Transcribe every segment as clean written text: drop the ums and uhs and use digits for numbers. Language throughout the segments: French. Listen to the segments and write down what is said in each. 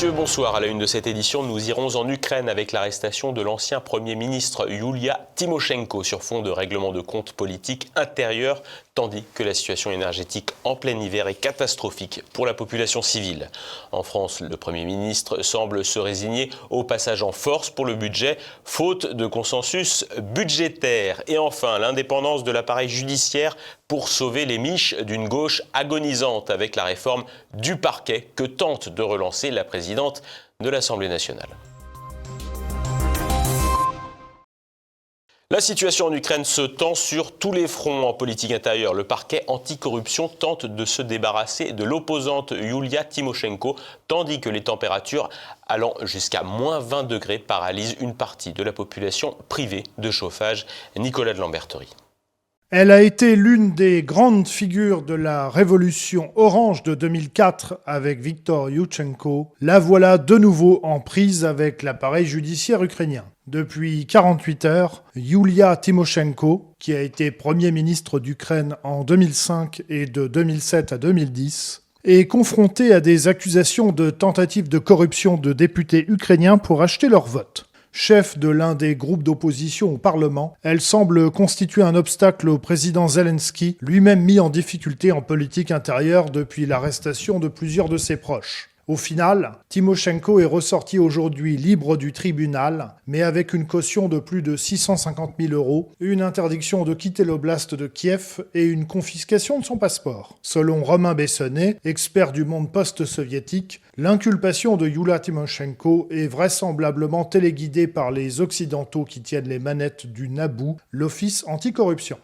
messieurs, bonsoir. À la une de cette édition, nous irons en Ukraine avec l'arrestation de l'ancien Premier ministre Yulia Tymoshenko sur fond de règlement de comptes politiques intérieurs, tandis que la situation énergétique en plein hiver est catastrophique pour la population civile. En France, le Premier ministre semble se résigner au passage en force pour le budget, faute de consensus budgétaire. Et enfin, l'indépendance de l'appareil judiciaire pour sauver les miches d'une gauche agonisante avec la réforme du parquet que tente de relancer la présidente de l'Assemblée nationale. La situation en Ukraine se tend sur tous les fronts en politique intérieure. Le parquet anticorruption tente de se débarrasser de l'opposante Yulia Tymoshenko, tandis que les températures allant jusqu'à moins 20 degrés paralysent une partie de la population privée de chauffage. Nicolas de Lamberterie. Elle a été l'une des grandes figures de la révolution orange de 2004 avec Viktor Yushchenko. La voilà de nouveau en prise avec l'appareil judiciaire ukrainien. Depuis 48 heures, Yulia Tymoshenko, qui a été Premier ministre d'Ukraine en 2005 et de 2007 à 2010, est confrontée à des accusations de tentative de corruption de députés ukrainiens pour acheter leur vote. Chef de l'un des groupes d'opposition au Parlement, elle semble constituer un obstacle au président Zelensky, lui-même mis en difficulté en politique intérieure depuis l'arrestation de plusieurs de ses proches. Au final, Tymoshenko est ressortie aujourd'hui libre du tribunal, mais avec une caution de plus de 650 000 €, une interdiction de quitter l'oblast de Kiev et une confiscation de son passeport. Selon Romain Bessonnet, expert du monde post-soviétique, l'inculpation de Yulia Tymoshenko est vraisemblablement téléguidée par les Occidentaux qui tiennent les manettes du NABU, l'Office anticorruption.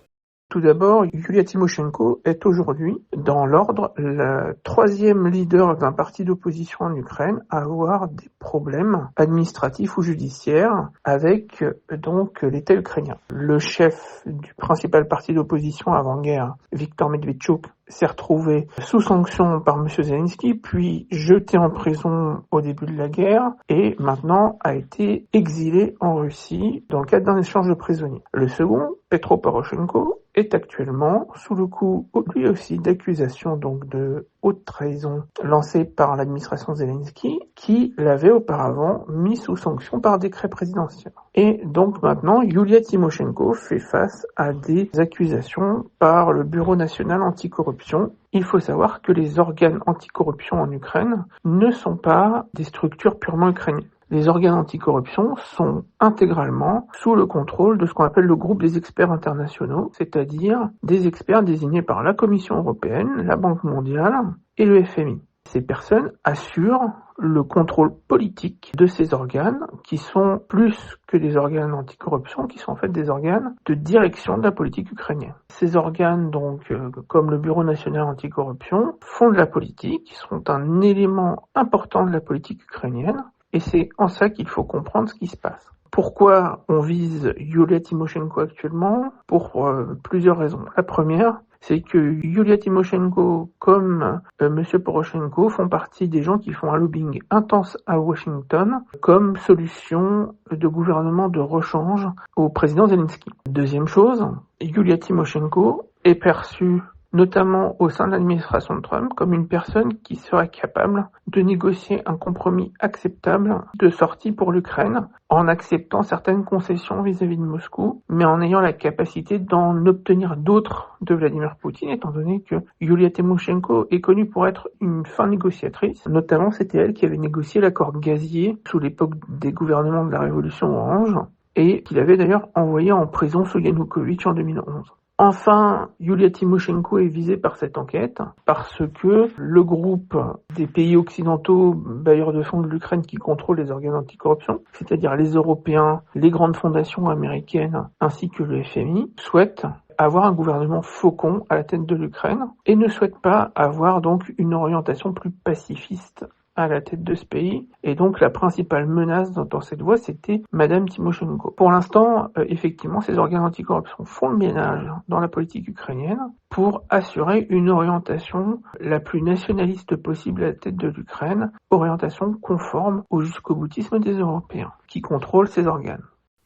Tout d'abord, Yulia Tymoshenko est aujourd'hui, dans l'ordre, la troisième leader d'un parti d'opposition en Ukraine à avoir des problèmes administratifs ou judiciaires avec donc l'État ukrainien. Le chef du principal parti d'opposition avant-guerre, Viktor Medvedchuk, s'est retrouvé sous sanction par M. Zelensky, puis jeté en prison au début de la guerre et maintenant a été exilé en Russie dans le cadre d'un échange de prisonniers. Le second, Petro Poroshenko, est actuellement sous le coup, lui aussi, d'accusations donc de haute trahison lancées par l'administration Zelensky, qui l'avait auparavant mis sous sanction par décret présidentiel. Et donc maintenant, Yulia Tymoshenko fait face à des accusations par le Bureau national anticorruption. Il faut savoir que les organes anticorruption en Ukraine ne sont pas des structures purement ukrainiennes. Les organes anticorruption sont intégralement sous le contrôle de ce qu'on appelle le groupe des experts internationaux, c'est-à-dire des experts désignés par la Commission européenne, la Banque mondiale et le FMI. Ces personnes assurent le contrôle politique de ces organes qui sont plus que des organes anticorruption, qui sont en fait des organes de direction de la politique ukrainienne. Ces organes, donc, comme le Bureau national anticorruption, font de la politique, sont un élément important de la politique ukrainienne. Et c'est en ça qu'il faut comprendre ce qui se passe. Pourquoi on vise Yulia Tymoshenko actuellement ? Pour plusieurs raisons. La première, c'est que Yulia Tymoshenko, comme M. Poroshenko, font partie des gens qui font un lobbying intense à Washington comme solution de gouvernement de rechange au président Zelensky. Deuxième chose, Yulia Tymoshenko est perçue notamment au sein de l'administration de Trump, comme une personne qui serait capable de négocier un compromis acceptable de sortie pour l'Ukraine, en acceptant certaines concessions vis-à-vis de Moscou, mais en ayant la capacité d'en obtenir d'autres de Vladimir Poutine, étant donné que Yulia Tymoshenko est connue pour être une fin négociatrice. Notamment, c'était elle qui avait négocié l'accord gazier sous l'époque des gouvernements de la Révolution orange, et qu'il avait d'ailleurs envoyé en prison sous Yanukovych en 2011. Enfin, Yulia Tymoshenko est visée par cette enquête parce que le groupe des pays occidentaux bailleurs de fonds de l'Ukraine qui contrôlent les organes anticorruption, c'est-à-dire les Européens, les grandes fondations américaines ainsi que le FMI, souhaitent avoir un gouvernement faucon à la tête de l'Ukraine et ne souhaitent pas avoir donc une orientation plus pacifiste à la tête de ce pays. Et donc la principale menace dans cette voie, c'était Madame Tymoshenko. Pour l'instant, effectivement, ces organes anticorruption font le ménage dans la politique ukrainienne pour assurer une orientation la plus nationaliste possible à la tête de l'Ukraine, orientation conforme au jusqu'au-boutisme des Européens, qui contrôlent ces organes.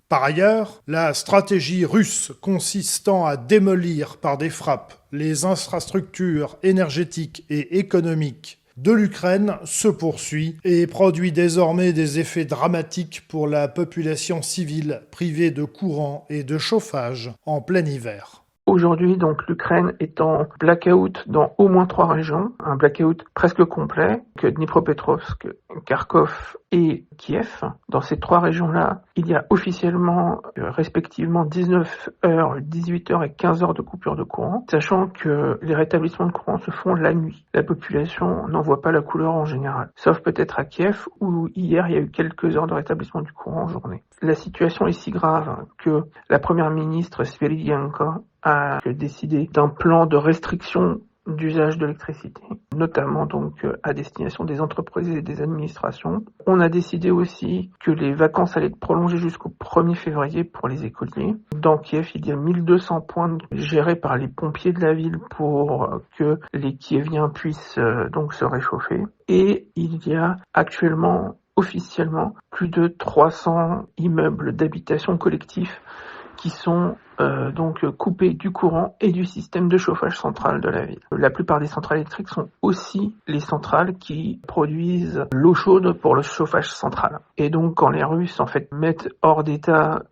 Par ailleurs, la stratégie russe consistant à démolir par des frappes les infrastructures énergétiques et économiques de l'Ukraine se poursuit et produit désormais des effets dramatiques pour la population civile privée de courant et de chauffage en plein hiver. Aujourd'hui, donc, l'Ukraine est en blackout dans au moins 3 régions, un blackout presque complet, que Dnipropetrovsk, Kharkov et Kiev. Dans ces 3 régions-là, il y a officiellement, respectivement, 19 heures, 18 heures et 15 heures de coupure de courant, sachant que les rétablissements de courant se font la nuit. La population n'en voit pas la couleur en général, sauf peut-être à Kiev, où hier, il y a eu quelques heures de rétablissement du courant en journée. La situation est si grave que la première ministre Sviridenko a décidé d'un plan de restriction d'usage de l'électricité, notamment donc à destination des entreprises et des administrations. On a décidé aussi que les vacances allaient être prolongées jusqu'au 1er février pour les écoliers. Dans Kiev, il y a 1200 points gérés par les pompiers de la ville pour que les Kieviens puissent donc se réchauffer. Et il y a actuellement, officiellement, plus de 300 immeubles d'habitation collectifs qui sont donc coupés du courant et du système de chauffage central de la ville. La plupart des centrales électriques sont aussi les centrales qui produisent l'eau chaude pour le chauffage central. Et donc quand les Russes en fait mettent hors d'état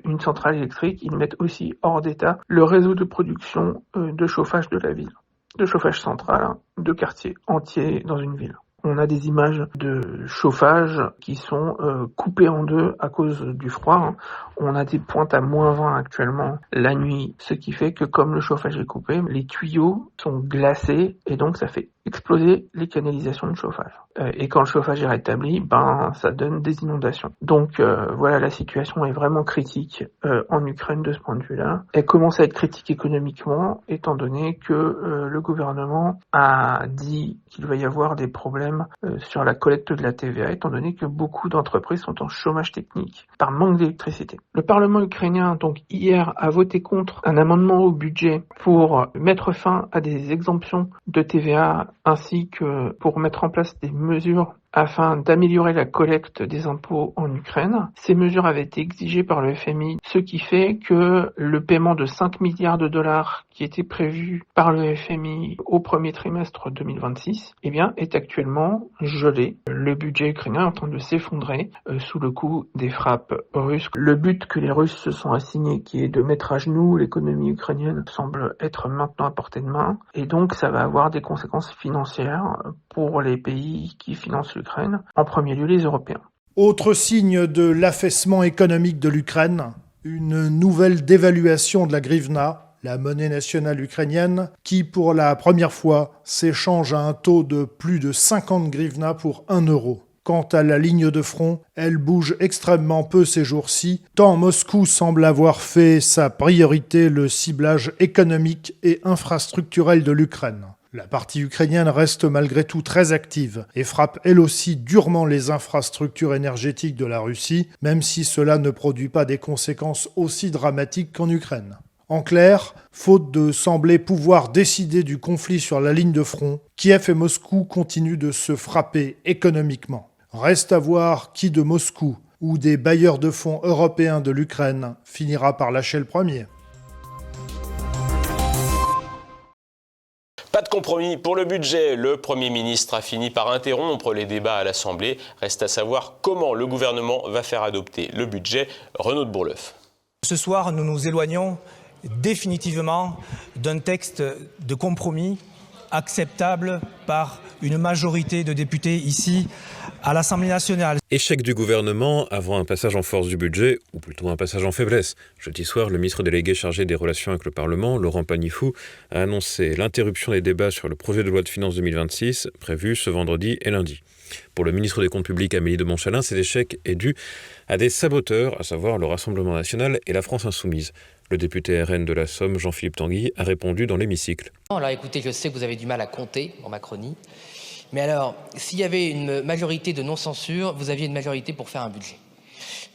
une centrale électrique, ils mettent aussi hors d'état le réseau de production de chauffage de la ville, de chauffage central de quartiers entiers dans une ville. On a des images de chauffage qui sont coupées en deux à cause du froid. On a des pointes à -20 actuellement la nuit, ce qui fait que comme le chauffage est coupé, les tuyaux sont glacés et donc ça fait exploser les canalisations de chauffage. Et quand le chauffage est rétabli, ça donne des inondations. Donc voilà, la situation est vraiment critique en Ukraine de ce point de vue-là. Elle commence à être critique économiquement, étant donné que le gouvernement a dit qu'il va y avoir des problèmes sur la collecte de la TVA, étant donné que beaucoup d'entreprises sont en chômage technique par manque d'électricité. Le Parlement ukrainien, donc hier, a voté contre un amendement au budget pour mettre fin à des exemptions de TVA ainsi que pour mettre en place des mesures afin d'améliorer la collecte des impôts en Ukraine. Ces mesures avaient été exigées par le FMI, ce qui fait que le paiement de 5 milliards de dollars qui était prévu par le FMI au premier trimestre 2026, est actuellement gelé. Le budget ukrainien est en train de s'effondrer sous le coup des frappes russes. Le but que les Russes se sont assignés, qui est de mettre à genoux l'économie ukrainienne, semble être maintenant à portée de main. Et donc ça va avoir des conséquences financières pour les pays qui financent l'Ukraine, en premier lieu les Européens. Autre signe de l'affaissement économique de l'Ukraine, une nouvelle dévaluation de la hryvnia, la monnaie nationale ukrainienne, qui pour la première fois s'échange à un taux de plus de 50 hryvnias pour 1 euro. Quant à la ligne de front, elle bouge extrêmement peu ces jours-ci, tant Moscou semble avoir fait sa priorité le ciblage économique et infrastructurel de l'Ukraine. La partie ukrainienne reste malgré tout très active et frappe elle aussi durement les infrastructures énergétiques de la Russie, même si cela ne produit pas des conséquences aussi dramatiques qu'en Ukraine. En clair, faute de sembler pouvoir décider du conflit sur la ligne de front, Kiev et Moscou continuent de se frapper économiquement. Reste à voir qui de Moscou ou des bailleurs de fonds européens de l'Ukraine finira par lâcher le premier. Pas de compromis pour le budget. Le Premier ministre a fini par interrompre les débats à l'Assemblée. Reste à savoir comment le gouvernement va faire adopter le budget. Renaud de Bourleuf. Ce soir, nous nous éloignons définitivement d'un texte de compromis acceptable par une majorité de députés ici à l'Assemblée nationale. Échec du gouvernement avant un passage en force du budget, ou plutôt un passage en faiblesse. Jeudi soir, le ministre délégué chargé des relations avec le Parlement, Laurent Pagny-Fou, a annoncé l'interruption des débats sur le projet de loi de finances 2026, prévu ce vendredi et lundi. Pour le ministre des Comptes publics, Amélie de Montchalin, cet échec est dû à des saboteurs, à savoir le Rassemblement national et la France insoumise. Le député RN de la Somme, Jean-Philippe Tanguy, a répondu dans l'hémicycle. Alors écoutez, je sais que vous avez du mal à compter en Macronie, mais alors, s'il y avait une majorité de non-censure, vous aviez une majorité pour faire un budget.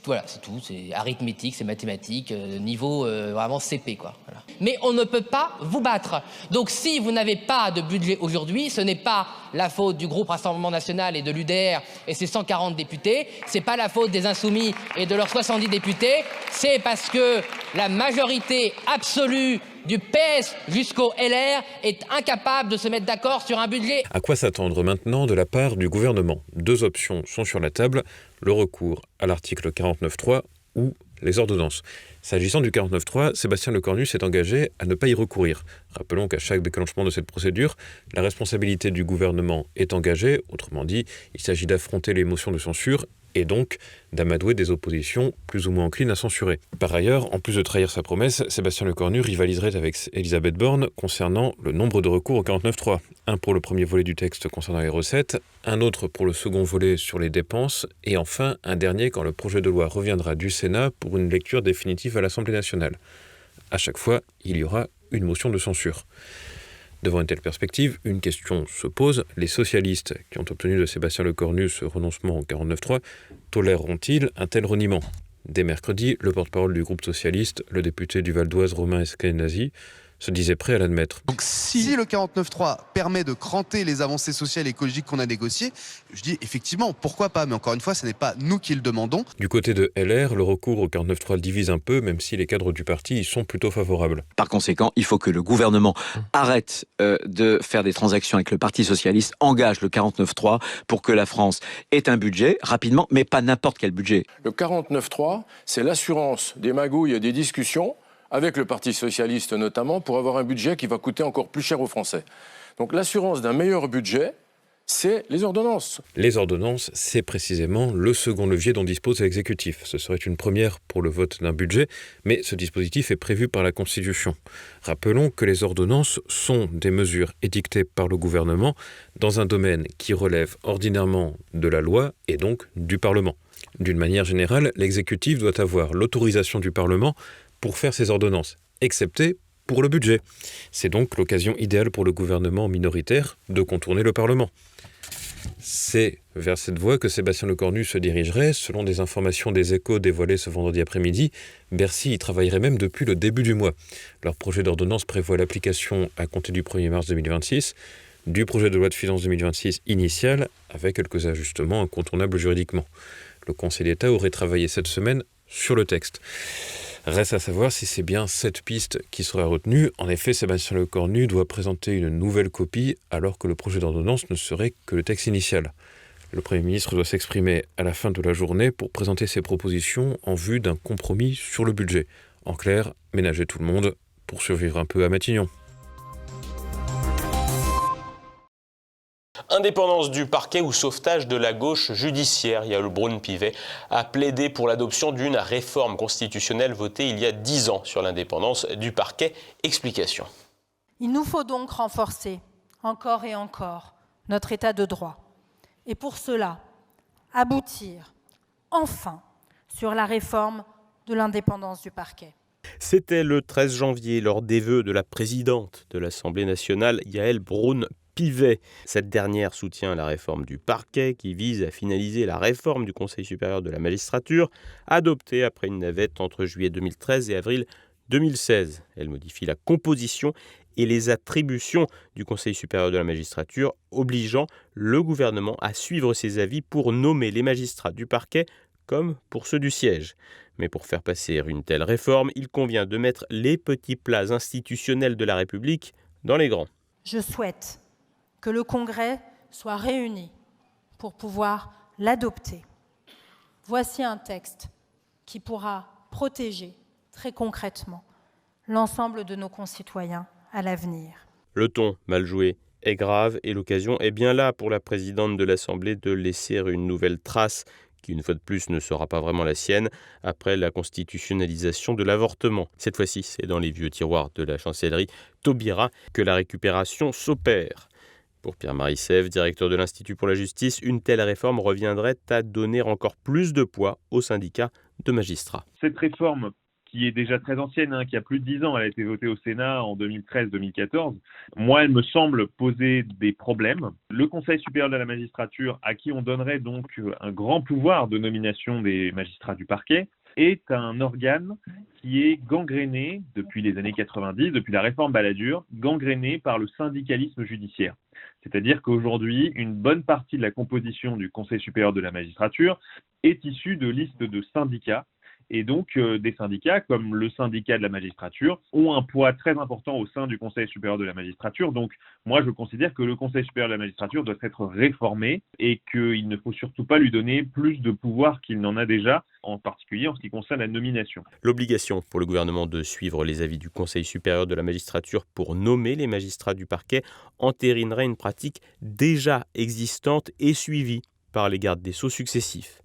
Voilà, c'est tout, c'est arithmétique, c'est mathématique, niveau vraiment CP, quoi. Voilà. Mais on ne peut pas vous battre. Donc si vous n'avez pas de budget aujourd'hui, ce n'est pas la faute du groupe Rassemblement National et de l'UDR et ses 140 députés, c'est pas la faute des Insoumis et de leurs 70 députés, c'est parce que la majorité absolue du PS jusqu'au LR est incapable de se mettre d'accord sur un budget. À quoi s'attendre maintenant de la part du gouvernement ? Deux options sont sur la table, le recours à l'article 49.3 ou les ordonnances. S'agissant du 49.3, Sébastien Lecornu s'est engagé à ne pas y recourir. Rappelons qu'à chaque déclenchement de cette procédure, la responsabilité du gouvernement est engagée. Autrement dit, il s'agit d'affronter les motions de censure et donc d'amadouer des oppositions plus ou moins enclines à censurer. Par ailleurs, en plus de trahir sa promesse, Sébastien Lecornu rivaliserait avec Elisabeth Borne concernant le nombre de recours au 49.3. Un pour le premier volet du texte concernant les recettes, un autre pour le second volet sur les dépenses, et enfin un dernier quand le projet de loi reviendra du Sénat pour une lecture définitive à l'Assemblée nationale. À chaque fois, il y aura une motion de censure. Devant une telle perspective, une question se pose. Les socialistes qui ont obtenu de Sébastien Lecornu ce renoncement au 49.3 toléreront-ils un tel reniement ? Dès mercredi, le porte-parole du groupe socialiste, le député du Val d'Oise Romain Eskenazi, se disait prêt à l'admettre. Donc si le 49.3 permet de cranter les avancées sociales et écologiques qu'on a négociées, je dis effectivement, pourquoi pas ? Mais encore une fois, ce n'est pas nous qui le demandons. Du côté de LR, le recours au 49.3 divise un peu, même si les cadres du parti y sont plutôt favorables. Par conséquent, il faut que le gouvernement arrête de faire des transactions avec le Parti socialiste, engage le 49.3 pour que la France ait un budget rapidement, mais pas n'importe quel budget. Le 49.3, c'est l'assurance des magouilles et des discussions avec le Parti socialiste notamment, pour avoir un budget qui va coûter encore plus cher aux Français. Donc l'assurance d'un meilleur budget, c'est les ordonnances. Les ordonnances, c'est précisément le second levier dont dispose l'exécutif. Ce serait une première pour le vote d'un budget, mais ce dispositif est prévu par la Constitution. Rappelons que les ordonnances sont des mesures édictées par le gouvernement dans un domaine qui relève ordinairement de la loi et donc du Parlement. D'une manière générale, l'exécutif doit avoir l'autorisation du Parlement pour faire ces ordonnances, excepté pour le budget. C'est donc l'occasion idéale pour le gouvernement minoritaire de contourner le Parlement. C'est vers cette voie que Sébastien Lecornu se dirigerait. Selon des informations des Échos dévoilées ce vendredi après-midi, Bercy y travaillerait même depuis le début du mois. Leur projet d'ordonnance prévoit l'application à compter du 1er mars 2026 du projet de loi de finances 2026 initial, avec quelques ajustements incontournables juridiquement. Le Conseil d'État aurait travaillé cette semaine sur le texte. Reste à savoir si c'est bien cette piste qui sera retenue. En effet, Sébastien Lecornu doit présenter une nouvelle copie alors que le projet d'ordonnance ne serait que le texte initial. Le Premier ministre doit s'exprimer à la fin de la journée pour présenter ses propositions en vue d'un compromis sur le budget. En clair, ménager tout le monde pour survivre un peu à Matignon. Indépendance du parquet ou sauvetage de la gauche judiciaire. Yael Braun-Pivet a plaidé pour l'adoption d'une réforme constitutionnelle votée il y a 10 ans sur l'indépendance du parquet. Explication. Il nous faut donc renforcer, encore et encore, notre état de droit. Et pour cela, aboutir, enfin, sur la réforme de l'indépendance du parquet. C'était le 13 janvier, lors des vœux de la présidente de l'Assemblée nationale, Yael Braun-Pivet. Cette dernière soutient la réforme du parquet qui vise à finaliser la réforme du Conseil supérieur de la magistrature, adoptée après une navette entre juillet 2013 et avril 2016. Elle modifie la composition et les attributions du Conseil supérieur de la magistrature, obligeant le gouvernement à suivre ses avis pour nommer les magistrats du parquet comme pour ceux du siège. Mais pour faire passer une telle réforme, il convient de mettre les petits plats institutionnels de la République dans les grands. Je souhaite que le Congrès soit réuni pour pouvoir l'adopter. Voici un texte qui pourra protéger très concrètement l'ensemble de nos concitoyens à l'avenir. Le ton mal joué est grave et l'occasion est bien là pour la présidente de l'Assemblée de laisser une nouvelle trace qui, une fois de plus, ne sera pas vraiment la sienne, après la constitutionnalisation de l'avortement. Cette fois-ci, c'est dans les vieux tiroirs de la chancellerie Taubira que la récupération s'opère. Pour Pierre-Marie Sèvres, directeur de l'Institut pour la justice, une telle réforme reviendrait à donner encore plus de poids aux syndicats de magistrats. Cette réforme, qui est déjà très ancienne, qui a plus de 10 ans, elle a été votée au Sénat en 2013-2014. Moi, elle me semble poser des problèmes. Le Conseil supérieur de la magistrature, à qui on donnerait donc un grand pouvoir de nomination des magistrats du parquet, est un organe qui est gangréné depuis les années 90, depuis la réforme Balladur, gangréné par le syndicalisme judiciaire. C'est-à-dire qu'aujourd'hui, une bonne partie de la composition du Conseil supérieur de la magistrature est issue de listes de syndicats. Et donc, des syndicats, comme le syndicat de la magistrature, ont un poids très important au sein du Conseil supérieur de la magistrature. Donc, moi, je considère que le Conseil supérieur de la magistrature doit être réformé et qu'il ne faut surtout pas lui donner plus de pouvoir qu'il n'en a déjà, en particulier en ce qui concerne la nomination. L'obligation pour le gouvernement de suivre les avis du Conseil supérieur de la magistrature pour nommer les magistrats du parquet entérinerait une pratique déjà existante et suivie par les gardes des Sceaux successifs.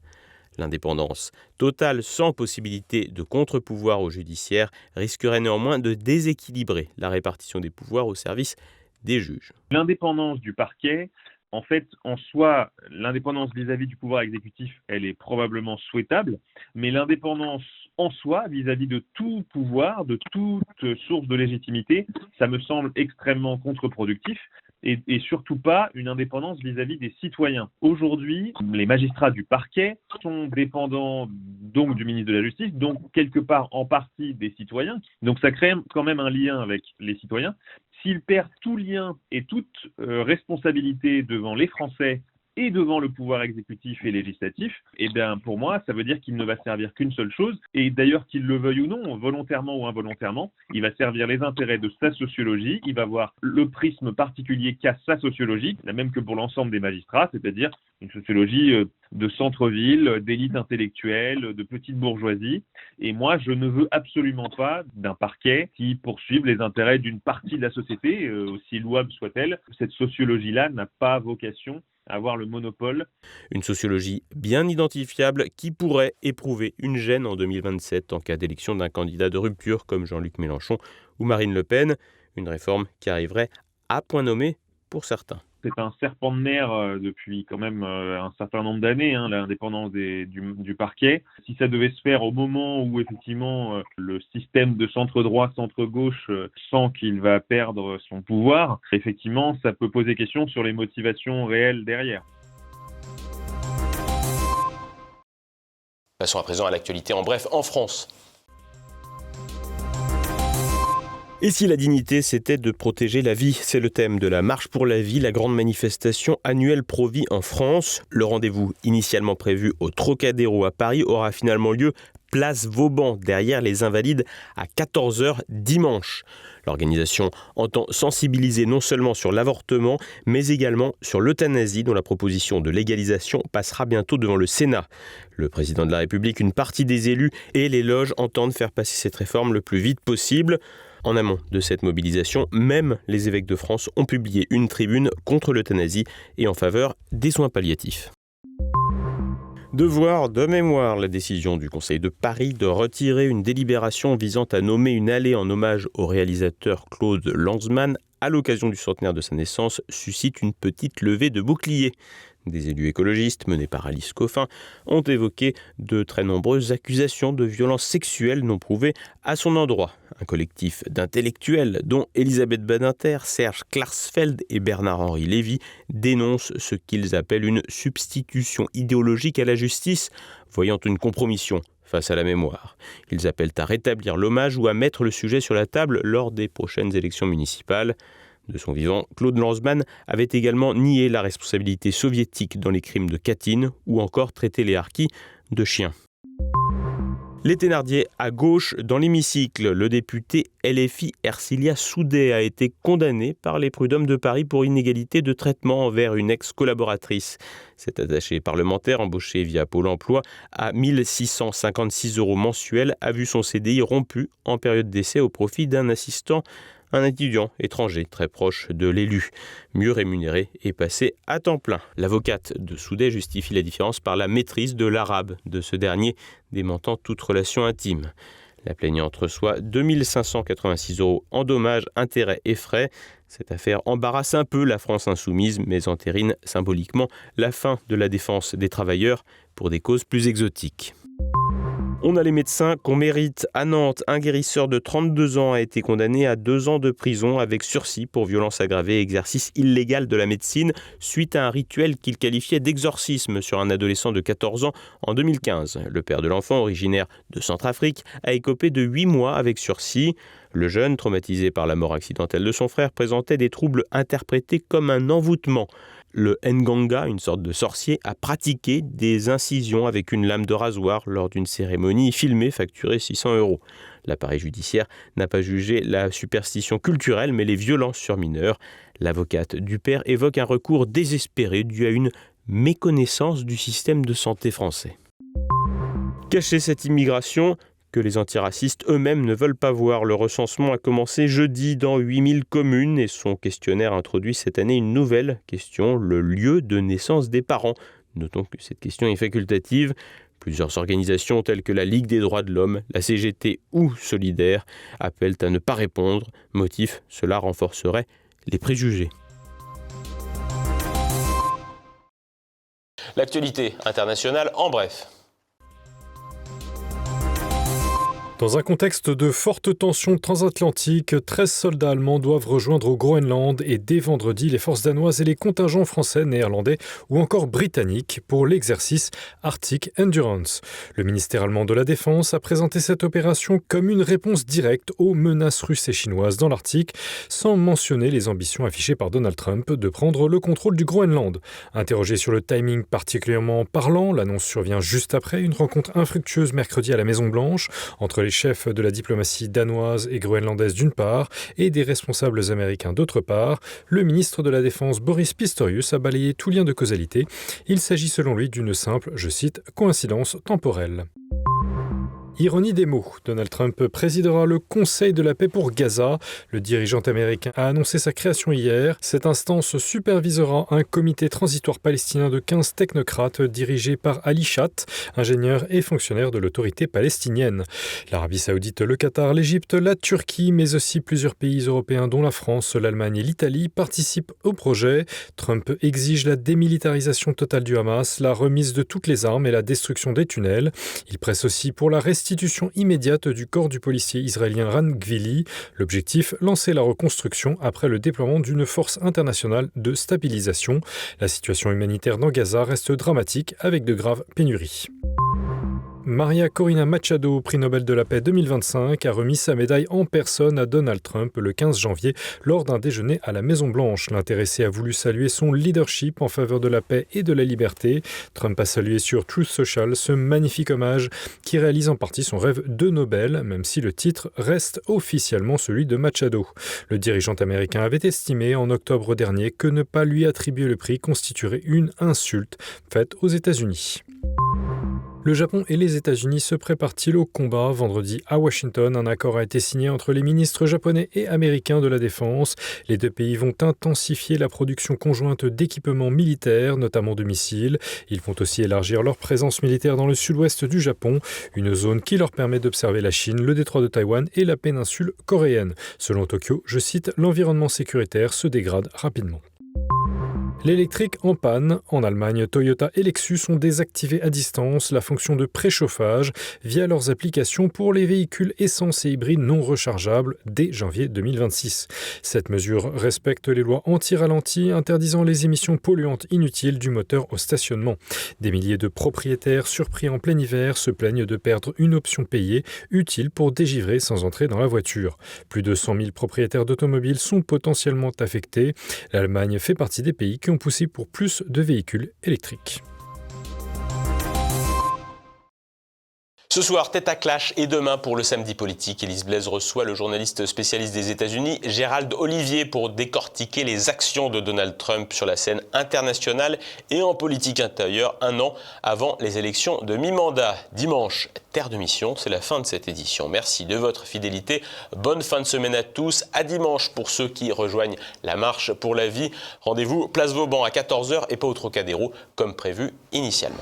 L'indépendance totale sans possibilité de contre-pouvoir au judiciaire risquerait néanmoins de déséquilibrer la répartition des pouvoirs au service des juges. L'indépendance du parquet, en fait, en soi, l'indépendance vis-à-vis du pouvoir exécutif, elle est probablement souhaitable, mais l'indépendance en soi, vis-à-vis de tout pouvoir, de toute source de légitimité, ça me semble extrêmement contre-productif. Et surtout pas une indépendance vis-à-vis des citoyens. Aujourd'hui, les magistrats du parquet sont dépendants donc du ministre de la Justice, donc quelque part en partie des citoyens. Donc ça crée quand même un lien avec les citoyens. S'ils perdent tout lien et toute responsabilité devant les Français et devant le pouvoir exécutif et législatif, eh bien pour moi, ça veut dire qu'il ne va servir qu'une seule chose, et d'ailleurs qu'il le veuille ou non, volontairement ou involontairement, il va servir les intérêts de sa sociologie, il va avoir le prisme particulier qu'a sa sociologie, la même que pour l'ensemble des magistrats, c'est-à-dire une sociologie de centre-ville, d'élite intellectuelle, de petite bourgeoisie, et moi je ne veux absolument pas d'un parquet qui poursuive les intérêts d'une partie de la société, aussi louable soit-elle. Cette sociologie-là n'a pas vocation à avoir le monopole. Une sociologie bien identifiable qui pourrait éprouver une gêne en 2027 en cas d'élection d'un candidat de rupture comme Jean-Luc Mélenchon ou Marine Le Pen. Une réforme qui arriverait à point nommé pour certains. C'est un serpent de mer depuis quand même un certain nombre d'années, l'indépendance du parquet. Si ça devait se faire au moment où effectivement le système de centre-droit, centre-gauche sent qu'il va perdre son pouvoir, effectivement ça peut poser question sur les motivations réelles derrière. Passons à présent à l'actualité en bref en France. Et si la dignité, c'était de protéger la vie? C'est le thème de la Marche pour la vie, la grande manifestation annuelle pro-vie en France. Le rendez-vous initialement prévu au Trocadéro à Paris aura finalement lieu place Vauban, derrière les Invalides, à 14h dimanche. L'organisation entend sensibiliser non seulement sur l'avortement, mais également sur l'euthanasie, dont la proposition de légalisation passera bientôt devant le Sénat. Le président de la République, une partie des élus et les loges entendent faire passer cette réforme le plus vite possible. En amont de cette mobilisation, même les évêques de France ont publié une tribune contre l'euthanasie et en faveur des soins palliatifs. Devoir de mémoire, la décision du Conseil de Paris de retirer une délibération visant à nommer une allée en hommage au réalisateur Claude Lanzmann à l'occasion du centenaire de sa naissance suscite une petite levée de boucliers. Des élus écologistes, menés par Alice Coffin, ont évoqué de très nombreuses accusations de violences sexuelles non prouvées à son endroit. Un collectif d'intellectuels, dont Elisabeth Badinter, Serge Klarsfeld et Bernard-Henri Lévy, dénoncent ce qu'ils appellent une substitution idéologique à la justice, voyant une compromission face à la mémoire. Ils appellent à rétablir l'hommage ou à mettre le sujet sur la table lors des prochaines élections municipales. De son vivant, Claude Lanzmann avait également nié la responsabilité soviétique dans les crimes de Katyn ou encore traité les harkis de chiens. Les Thénardier à gauche dans l'hémicycle. Le député LFI Ercilia Soudet a été condamné par les prud'hommes de Paris pour inégalité de traitement envers une ex-collaboratrice. Cet attaché parlementaire embauché via Pôle emploi à 1 656 € mensuels a vu son CDI rompu en période d'essai au profit d'un assistant, un étudiant étranger très proche de l'élu, mieux rémunéré et passé à temps plein. L'avocate de Soudet justifie la différence par la maîtrise de l'arabe de ce dernier, démentant toute relation intime. La plaignante reçoit 2 586 € en dommages, intérêts et frais. Cette affaire embarrasse un peu la France insoumise, mais entérine symboliquement la fin de la défense des travailleurs pour des causes plus exotiques. On a les médecins qu'on mérite. À Nantes, un guérisseur de 32 ans a été condamné à 2 ans de prison avec sursis pour violence aggravée et exercice illégal de la médecine suite à un rituel qu'il qualifiait d'exorcisme sur un adolescent de 14 ans en 2015. Le père de l'enfant, originaire de Centrafrique, a écopé de 8 mois avec sursis. Le jeune, traumatisé par la mort accidentelle de son frère, présentait des troubles interprétés comme un envoûtement. Le Nganga, une sorte de sorcier, a pratiqué des incisions avec une lame de rasoir lors d'une cérémonie filmée facturée 600 €. L'appareil judiciaire n'a pas jugé la superstition culturelle, mais les violences sur mineurs. L'avocate du père évoque un recours désespéré dû à une méconnaissance du système de santé français. Cacher cette immigration que les antiracistes eux-mêmes ne veulent pas voir. Le recensement a commencé jeudi dans 8000 communes et son questionnaire introduit cette année une nouvelle question, le lieu de naissance des parents. Notons que cette question est facultative. Plusieurs organisations telles que la Ligue des droits de l'homme, la CGT ou Solidaire appellent à ne pas répondre. Motif, cela renforcerait les préjugés. L'actualité internationale en bref. Dans un contexte de fortes tensions transatlantiques, 13 soldats allemands doivent rejoindre au Groenland et dès vendredi, les forces danoises et les contingents français, néerlandais ou encore britanniques pour l'exercice Arctic Endurance. Le ministère allemand de la Défense a présenté cette opération comme une réponse directe aux menaces russes et chinoises dans l'Arctique, sans mentionner les ambitions affichées par Donald Trump de prendre le contrôle du Groenland. Interrogé sur le timing particulièrement parlant, l'annonce survient juste après une rencontre infructueuse mercredi à la Maison-Blanche entre les chefs de la diplomatie danoise et groenlandaise d'une part et des responsables américains d'autre part. Le ministre de la Défense Boris Pistorius a balayé tout lien de causalité. Il s'agit selon lui d'une simple, je cite, coïncidence temporelle. Ironie des mots, Donald Trump présidera le Conseil de la paix pour Gaza. Le dirigeant américain a annoncé sa création hier. Cette instance supervisera un comité transitoire palestinien de 15 technocrates dirigé par Ali Chat, ingénieur et fonctionnaire de l'autorité palestinienne. L'Arabie Saoudite, le Qatar, l'Égypte, la Turquie, mais aussi plusieurs pays européens dont la France, l'Allemagne et l'Italie participent au projet. Trump exige la démilitarisation totale du Hamas, la remise de toutes les armes et la destruction des tunnels. Il presse aussi pour la restitution immédiate du corps du policier israélien Ran Gvili. L'objectif, lancer la reconstruction après le déploiement d'une force internationale de stabilisation. La situation humanitaire dans Gaza reste dramatique avec de graves pénuries. Maria Corina Machado, prix Nobel de la paix 2025, a remis sa médaille en personne à Donald Trump le 15 janvier lors d'un déjeuner à la Maison-Blanche. L'intéressé a voulu saluer son leadership en faveur de la paix et de la liberté. Trump a salué sur Truth Social ce magnifique hommage qui réalise en partie son rêve de Nobel, même si le titre reste officiellement celui de Machado. Le dirigeant américain avait estimé en octobre dernier que ne pas lui attribuer le prix constituerait une insulte faite aux États-Unis. Le Japon et les États-Unis se préparent-ils au combat ? Vendredi à Washington, un accord a été signé entre les ministres japonais et américains de la Défense. Les deux pays vont intensifier la production conjointe d'équipements militaires, notamment de missiles. Ils vont aussi élargir leur présence militaire dans le sud-ouest du Japon, une zone qui leur permet d'observer la Chine, le détroit de Taïwan et la péninsule coréenne. Selon Tokyo, je cite, l'environnement sécuritaire se dégrade rapidement. L'électrique en panne. En Allemagne, Toyota et Lexus ont désactivé à distance la fonction de préchauffage via leurs applications pour les véhicules essence et hybrides non rechargeables dès janvier 2026. Cette mesure respecte les lois anti-ralenti interdisant les émissions polluantes inutiles du moteur au stationnement. Des milliers de propriétaires surpris en plein hiver se plaignent de perdre une option payée utile pour dégivrer sans entrer dans la voiture. Plus de 100 000 propriétaires d'automobiles sont potentiellement affectés. L'Allemagne fait partie des pays qui ont poussé pour plus de véhicules électriques. Ce soir, tête à clash et demain pour le samedi politique. Élise Blaise reçoit le journaliste spécialiste des États-Unis, Gérald Olivier, pour décortiquer les actions de Donald Trump sur la scène internationale et en politique intérieure, un an avant les élections de mi-mandat. Dimanche, terre de mission, c'est la fin de cette édition. Merci de votre fidélité. Bonne fin de semaine à tous. À dimanche pour ceux qui rejoignent la marche pour la vie. Rendez-vous place Vauban à 14h et pas au Trocadéro comme prévu initialement.